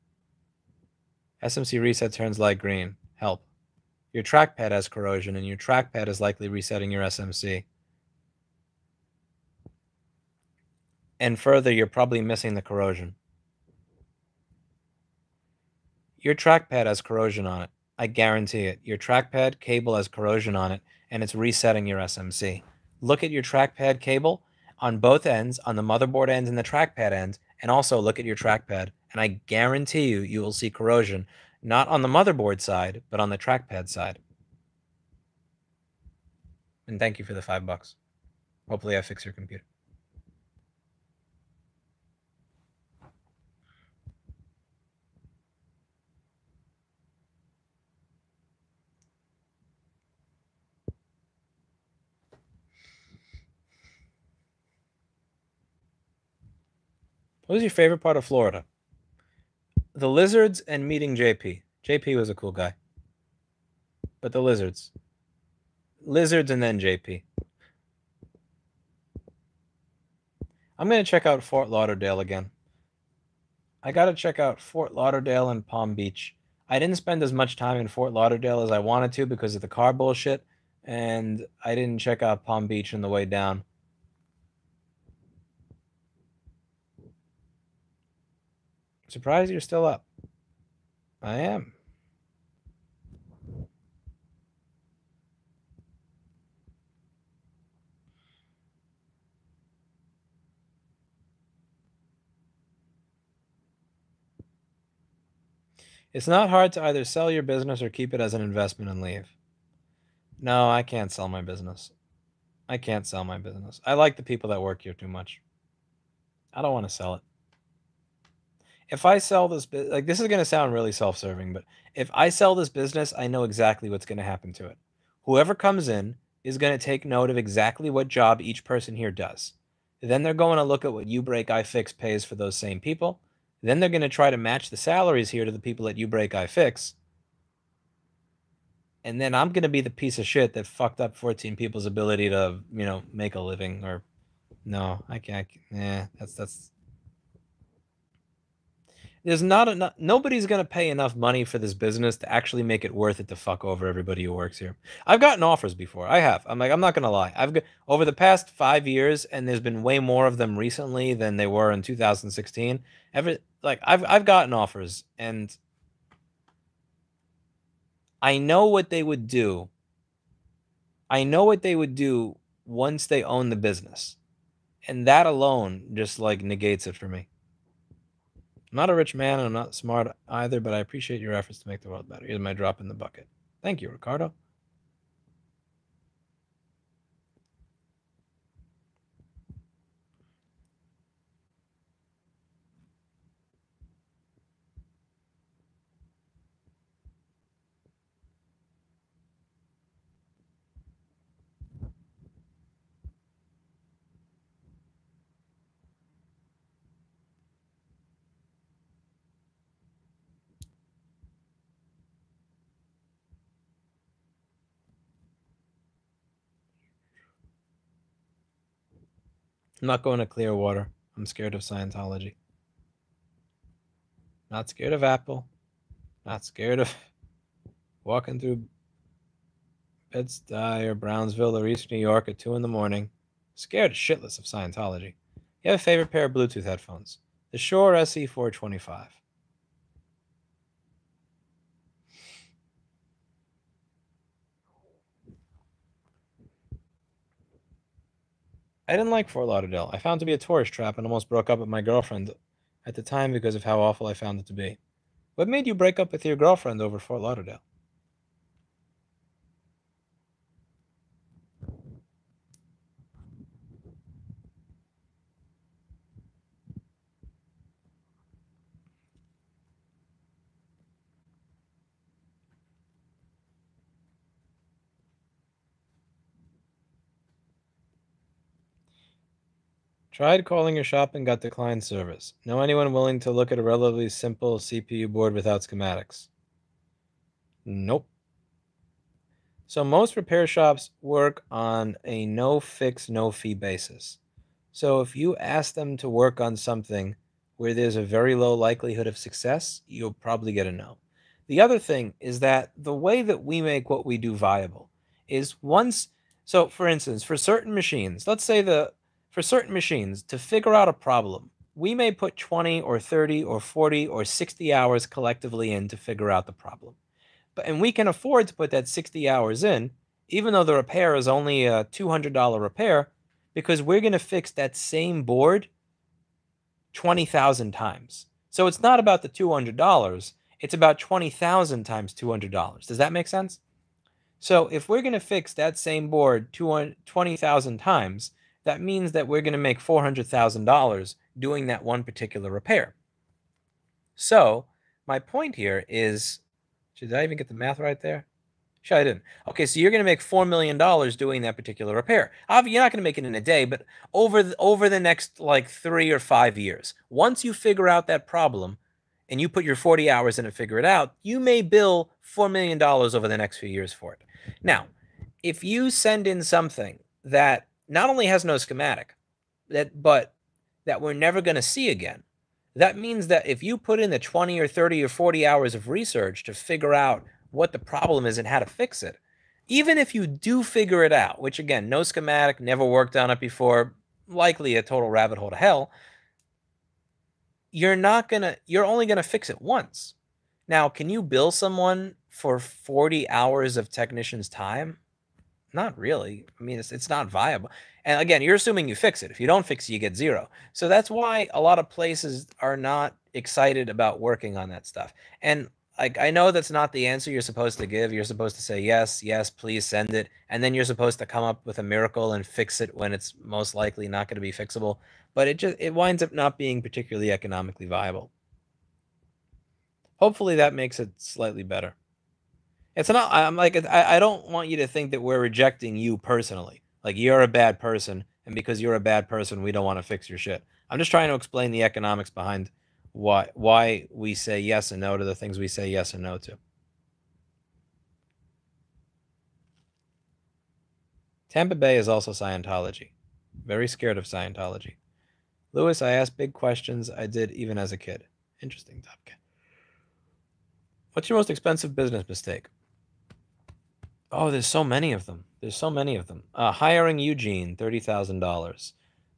SMC reset turns light green. Help. Your trackpad has corrosion, and your trackpad is likely resetting your SMC. And further, you're probably missing the corrosion. Your trackpad has corrosion on it. I guarantee it. Your trackpad cable has corrosion on it, and it's resetting your SMC. Look at your trackpad cable on both ends, on the motherboard end and the trackpad end, and also look at your trackpad, and I guarantee you will see corrosion, not on the motherboard side, but on the trackpad side. And thank you for the $5. Hopefully I fix your computer. What was your favorite part of Florida? The lizards and meeting JP. JP was a cool guy. But the lizards. Lizards and then JP. I'm going to check out Fort Lauderdale again. I got to check out Fort Lauderdale and Palm Beach. I didn't spend as much time in Fort Lauderdale as I wanted to because of the car bullshit, and I didn't check out Palm Beach on the way down. Surprised you're still up. I am. It's not hard to either sell your business or keep it as an investment and leave. No, I can't sell my business. I can't sell my business. I like the people that work here too much. I don't want to sell it. If I sell this, like this is going to sound really self-serving, but if I sell this business, I know exactly what's going to happen to it. Whoever comes in is going to take note of exactly what job each person here does. Then they're going to look at what You Break I Fix pays for those same people. Then they're going to try to match the salaries here to the people at You Break I Fix. And then I'm going to be the piece of shit that fucked up 14 people's ability to, you know, make a living. Or no, I can't. Yeah, that's there's not enough. Nobody's gonna pay enough money for this business to actually make it worth it to fuck over everybody who works here. I've gotten offers before. I have. I'm not gonna lie. I've got over the past 5 years, and there's been way more of them recently than they were in 2016. I've gotten offers, and I know what they would do. I know what they would do once they own the business, and that alone just like negates it for me. I'm not a rich man and I'm not smart either, but I appreciate your efforts to make the world better. Here's my drop in the bucket. Thank you, Ricardo. I'm not going to Clearwater. I'm scared of Scientology. Not scared of Apple. Not scared of walking through Bed-Stuy or Brownsville or East New York at 2 in the morning. Scared shitless of Scientology. You have a favorite pair of Bluetooth headphones? The Shure SE425. I didn't like Fort Lauderdale. I found it to be a tourist trap and almost broke up with my girlfriend at the time because of how awful I found it to be. What made you break up with your girlfriend over Fort Lauderdale? Tried calling your shop and got declined service. Know anyone willing to look at a relatively simple CPU board without schematics? Nope. So most repair shops work on a no fix, no fee basis. So if you ask them to work on something where there's a very low likelihood of success, you'll probably get a no. The other thing is that the way that we make what we do viable is so for instance, for certain machines, for certain machines to figure out a problem, we may put 20 or 30 or 40 or 60 hours collectively in to figure out the problem. And we can afford to put that 60 hours in, even though the repair is only a $200 repair, because we're going to fix that same board 20,000 times. So it's not about the $200, it's about 20,000 times $200. Does that make sense? So if we're going to fix that same board 20,000 times, that means that we're going to make $400,000 doing that one particular repair. So my point here is, did I even get the math right there? Sure, I didn't. Okay, so you're going to make $4 million doing that particular repair. Obviously, you're not going to make it in a day, but over the next like 3 or 5 years, once you figure out that problem and you put your 40 hours in and figure it out, you may bill $4 million over the next few years for it. Now, if you send in something that not only has no schematic, but that we're never going to see again, that means that if you put in the 20 or 30 or 40 hours of research to figure out what the problem is and how to fix it, even if you do figure it out, which again, no schematic, never worked on it before, likely a total rabbit hole to hell, you're only gonna fix it once. Now, can you bill someone for 40 hours of technician's time? Not really. I mean, it's not viable. And again, you're assuming you fix it. If you don't fix it, you get zero. So that's why a lot of places are not excited about working on that stuff. And like, I know that's not the answer you're supposed to give. You're supposed to say yes, yes, please send it, and then you're supposed to come up with a miracle and fix it when it's most likely not going to be fixable. But it winds up not being particularly economically viable. Hopefully that makes it slightly better. It's not. I'm like, I don't want you to think that we're rejecting you personally. Like, you're a bad person, and because you're a bad person, we don't want to fix your shit. I'm just trying to explain the economics behind why we say yes and no to the things we say yes and no to. Tampa Bay is also Scientology. Very scared of Scientology. Lewis, I ask big questions. I did even as a kid. Interesting topic. What's your most expensive business mistake? Oh, there's so many of them. There's so many of them. Hiring Eugene, $30,000.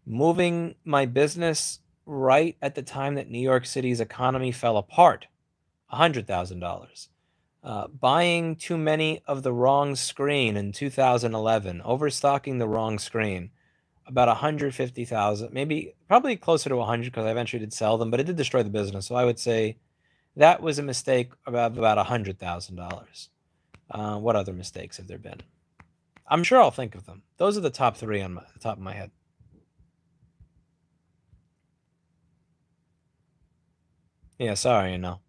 Moving my business right at the time that New York City's economy fell apart, $100,000. Buying too many of the wrong screen in 2011, overstocking the wrong screen, about 150,000, maybe probably closer to 100 because I eventually did sell them, but it did destroy the business. So I would say that was a mistake about $100,000. What other mistakes have there been? I'm sure I'll think of them. Those are the top three on the top of my head. Yeah, sorry, no.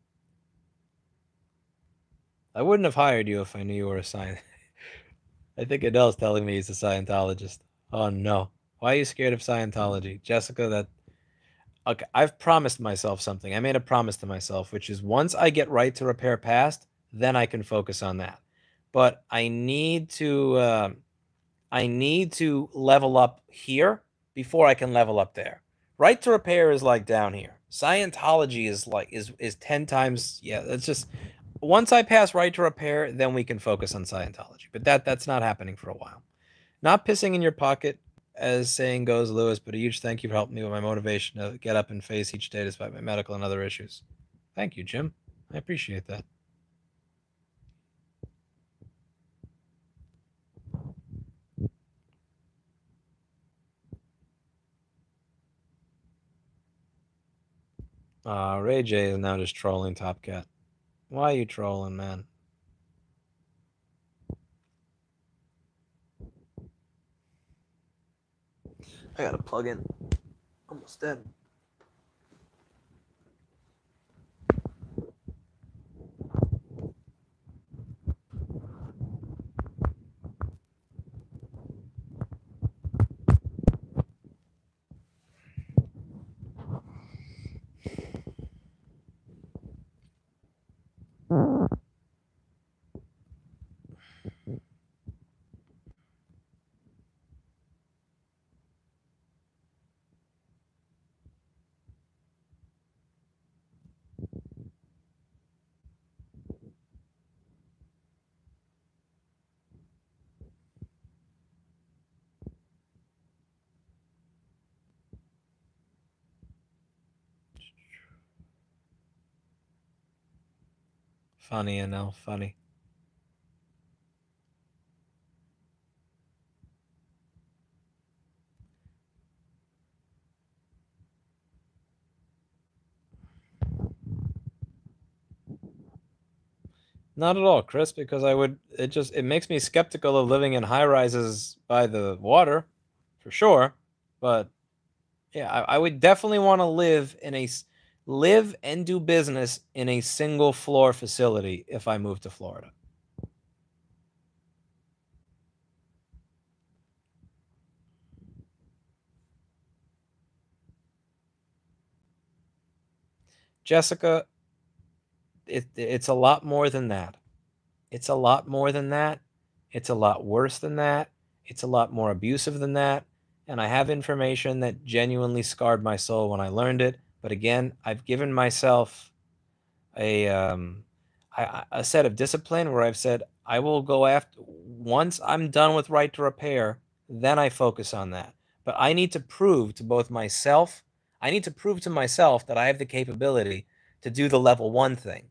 I wouldn't have hired you if I knew you were a Scientologist. I think Adele's telling me he's a Scientologist. Oh no. Why are you scared of Scientology? Jessica, that... Okay, I've promised myself something. I made a promise to myself, which is once I get right to repair past, then I can focus on that. But I need to level up here before I can level up there. Right to repair is like down here. Scientology is like is 10 times, yeah, it's just once I pass right to repair, then we can focus on Scientology. But that's not happening for a while. Not pissing in your pocket, as saying goes, Lewis, but a huge thank you for helping me with my motivation to get up and face each day despite my medical and other issues. Thank you, Jim. I appreciate that. Ray J is now just trolling Top Cat. Why are you trolling, man? I gotta plug in. Almost dead. Funny, I know, funny. Not at all, Chris, because it makes me skeptical of living in high rises by the water, for sure. But yeah, I would definitely want to live and do business in a single floor facility if I move to Florida. Jessica, it's a lot more than that. It's a lot more than that. It's a lot worse than that. It's a lot more abusive than that. And I have information that genuinely scarred my soul when I learned it. But again, I've given myself a a set of discipline where I've said I will go after once I'm done with right to repair, then I focus on that. But I need to prove to both myself, I need to prove to myself that I have the capability to do the level 1 thing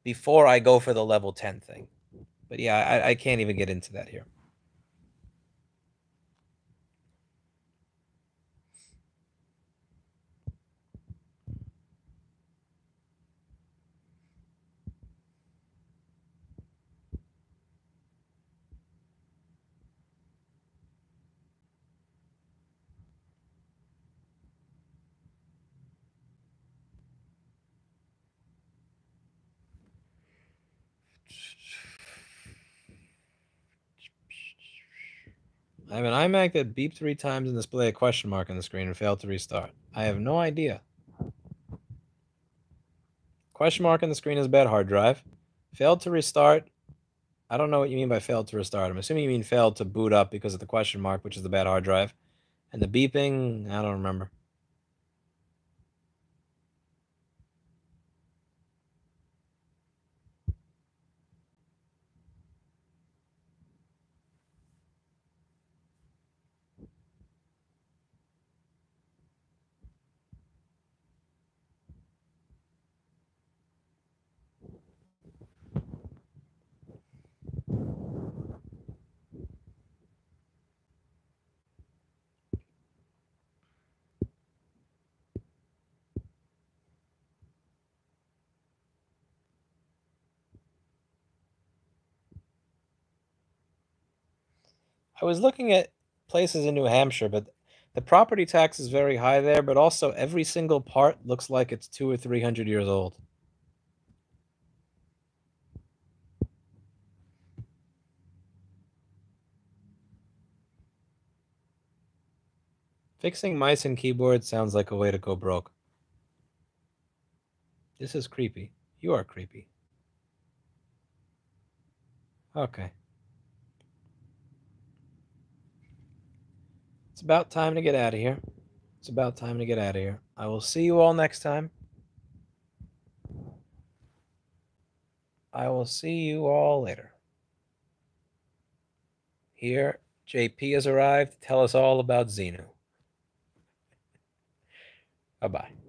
before I go for the level 10 thing. But yeah, I can't even get into that here. I have an iMac that beeped 3 times and displayed a question mark on the screen and failed to restart. I have no idea. Question mark on the screen is a bad hard drive. Failed to restart. I don't know what you mean by failed to restart. I'm assuming you mean failed to boot up because of the question mark, which is the bad hard drive. And the beeping, I don't remember. I was looking at places in New Hampshire, but the property tax is very high there, but also every single part looks like it's 200 or 300 years old. Fixing mice and keyboards sounds like a way to go broke. This is creepy. You are creepy. Okay. It's about time to get out of here. It's about time to get out of here. I will see you all next time. I will see you all later. Here, JP has arrived to tell us all about Xenu. Bye-bye.